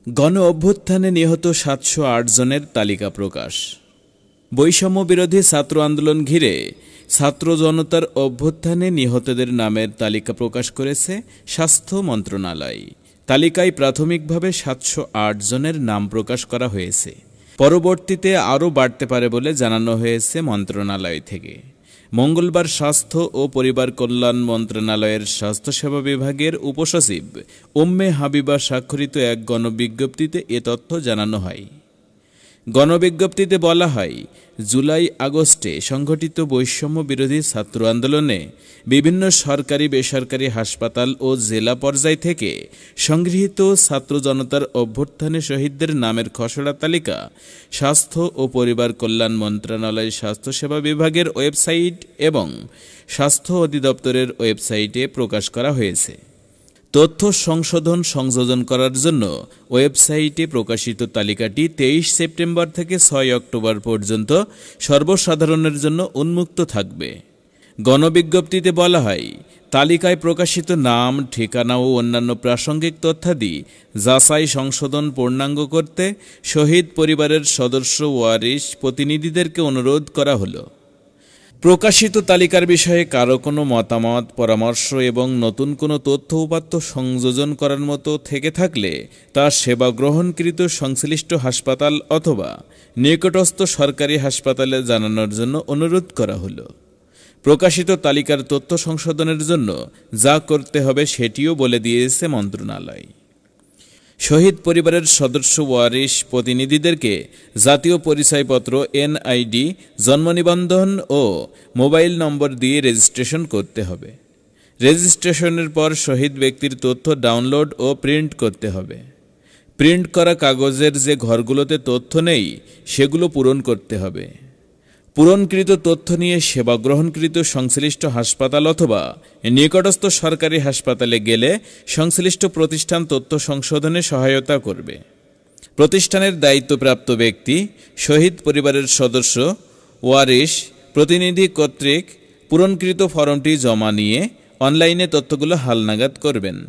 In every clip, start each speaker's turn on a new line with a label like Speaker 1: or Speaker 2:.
Speaker 1: গণ অভ্যুত্থানে নিহত ৭০৮ জনের তালিকা প্রকাশ। বৈষম্য বিরোধী ছাত্র আন্দোলন ঘিরে ছাত্র জনতার অভ্যুত্থানে নিহতদের নামের তালিকা প্রকাশ করেছে স্বাস্থ্য মন্ত্রণালয়। তালিকায় প্রাথমিকভাবে ৭০৮ জনের নাম প্রকাশ করা হয়েছে। পরবর্তীতে আরও বাড়তে পারে বলে জানানো হয়েছে মন্ত্রণালয় থেকে। মঙ্গলবার স্বাস্থ্য ও পরিবার কল্যাণ মন্ত্রণালয়ের স্বাস্থ্যসেবা বিভাগের উপসচিব উম্মে হাবিবা স্বাক্ষরিত এক গণবিজ্ঞপ্তিতে এ তথ্য জানানো হয়। গণবিজ্ঞপ্তিতে বলা হয়, জুলাই আগস্টে সংঘটিত বৈষম্য বিরোধী ছাত্র আন্দোলনে বিভিন্ন সরকারি বেসরকারি হাসপাতাল ও জেলা পর্যায় থেকে সংগৃহীত ছাত্র জনতার অভ্যুত্থানে শহীদদের নামের খসড়া তালিকা স্বাস্থ্য ও পরিবার কল্যাণ মন্ত্রণালয়ের স্বাস্থ্যসেবা বিভাগের ওয়েবসাইট এবং স্বাস্থ্য অধিদপ্তরের ওয়েবসাইটে প্রকাশ করা হয়েছে। তথ্য সংযোজন করার জন্য ওয়েবসাইটে প্রকাশিত তালিকাটি ২৩ সেপ্টেম্বর থেকে ৬ অক্টোবর পর্যন্ত সর্বসাধারণের জন্য উন্মুক্ত থাকবে। গণবিজ্ঞপ্তিতে বলা হয়, তালিকায় প্রকাশিত নাম, ঠিকানা ও অন্যান্য প্রাসঙ্গিক তথ্যাদি যাচাই সংশোধন পূর্ণাঙ্গ করতে শহীদ পরিবারের সদস্য ওয়ারিশ প্রতিনিধিদেরকে অনুরোধ করা হলো। প্রকাশিত তালিকার বিষয়ে কারো কোনো মতামত, পরামর্শ এবং নতুন কোনো তথ্য উপাত্ত সংযোজন করার মতো থেকে থাকলে তা সেবা গ্রহণকৃত সংশ্লিষ্ট হাসপাতাল অথবা নিকটস্থ সরকারি হাসপাতালে জানানোর জন্য অনুরোধ করা হলো। প্রকাশিত তালিকার তথ্য সংশোধনের জন্য যা করতে হবে সেটিও বলে দিয়েছে মন্ত্রণালয়। শহীদ পরিবারের সদস্য ওয়ারিশ প্রতিনিধিদেরকে জাতীয় পরিচয়পত্র এনআইডি, জন্ম নিবন্ধন ও মোবাইল নম্বর দিয়ে রেজিস্ট্রেশন করতে হবে। রেজিস্ট্রেশনের পর শহীদ ব্যক্তির তথ্য ডাউনলোড ও প্রিন্ট করতে হবে। প্রিন্ট করা কাগজের যে ঘরগুলোতে তথ্য নেই সেগুলো পূরণ করতে হবে। পূরণকৃত তথ্য নিয়ে সেবা গ্রহণকৃত সংশ্লিষ্ট হাসপাতাল অথবা নিকটস্থ সরকারি হাসপাতালে গেলে সংশ্লিষ্ট প্রতিষ্ঠান তথ্য সংশোধনে সহায়তা করবে। প্রতিষ্ঠানের দায়িত্বপ্রাপ্ত ব্যক্তি শহীদ পরিবারের সদস্য ওয়ারিশ প্রতিনিধি কর্তৃক পূরণকৃত ফরমটি জমা নিয়ে অনলাইনে তথ্যগুলো হালনাগাদ করবেন।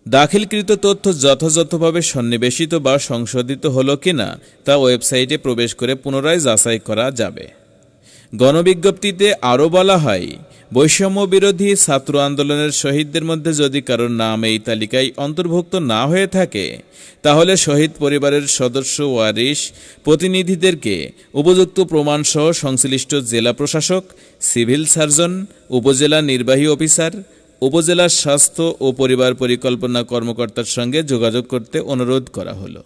Speaker 1: দাখিলকৃত তথ্য যথাযথভাবে সন্নিবেশিত বা সংশোধিত হলো কিনা তা ওয়েবসাইটে প্রবেশ করে পুনরায় যাচাই করা যাবে। গণবিজ্ঞপ্তিতে আরও বলা হয়, বৈষম্য বিরোধী ছাত্র আন্দোলনের শহীদদের মধ্যে যদি কারোর নাম এই তালিকায় অন্তর্ভুক্ত না হয়ে থাকে তাহলে শহীদ পরিবারের সদস্য ওয়ারিশ প্রতিনিধিদেরকে উপযুক্ত প্রমাণসহ সংশ্লিষ্ট জেলা প্রশাসক, সিভিল সার্জন, উপজেলা নির্বাহী অফিসার, উপজেলার স্বাস্থ্য ও পরিবার পরিকল্পনা কর্মকর্তার সঙ্গে যোগাযোগ করতে অনুরোধ করা হলো।